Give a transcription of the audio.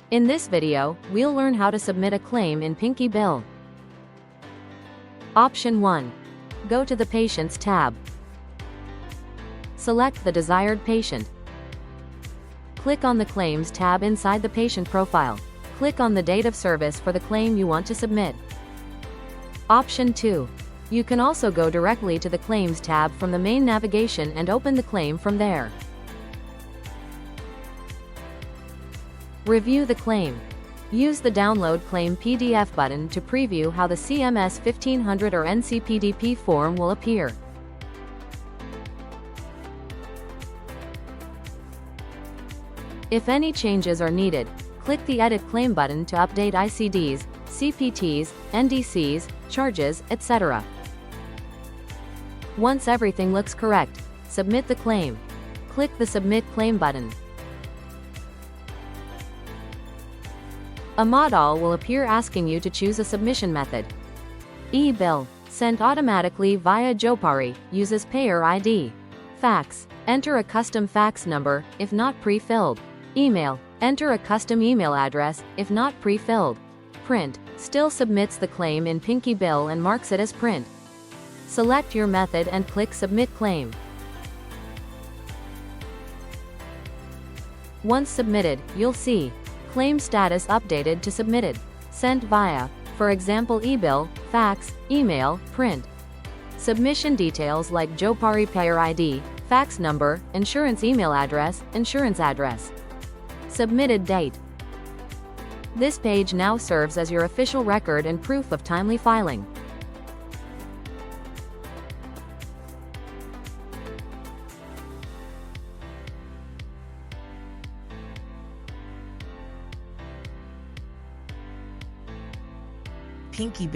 In this video, we'll learn how to submit a claim in PinkyBill. Option 1. Go to the Patients tab. Select the desired patient. Click on the Claims tab inside the patient profile. Click on the date of service for the claim you want to submit. Option 2. You can also go directly to the Claims tab from the main navigation and open the claim from there. Review the claim. Use the Download Claim PDF button to preview how the CMS-1500 or NCPDP form will appear. If any changes are needed, click the Edit Claim button to update ICDs, CPTs, NDCs, charges, etc. Once everything looks correct, submit the claim. Click the Submit Claim button. A modal will appear asking you to choose a submission method. E-bill, sent automatically via Jopari, uses payer ID. Fax, enter a custom fax number, if not pre-filled. Email, enter a custom email address, if not pre-filled. Print, still submits the claim in PinkyBill and marks it as print. Select your method and click Submit Claim. Once submitted, you'll see claim status updated to submitted, sent via, for example, e-bill, fax, email, print. Submission details like Jopari payer ID, fax number, insurance email address, insurance address. Submitted date. This page now serves as your official record and proof of timely filing. PinkyBill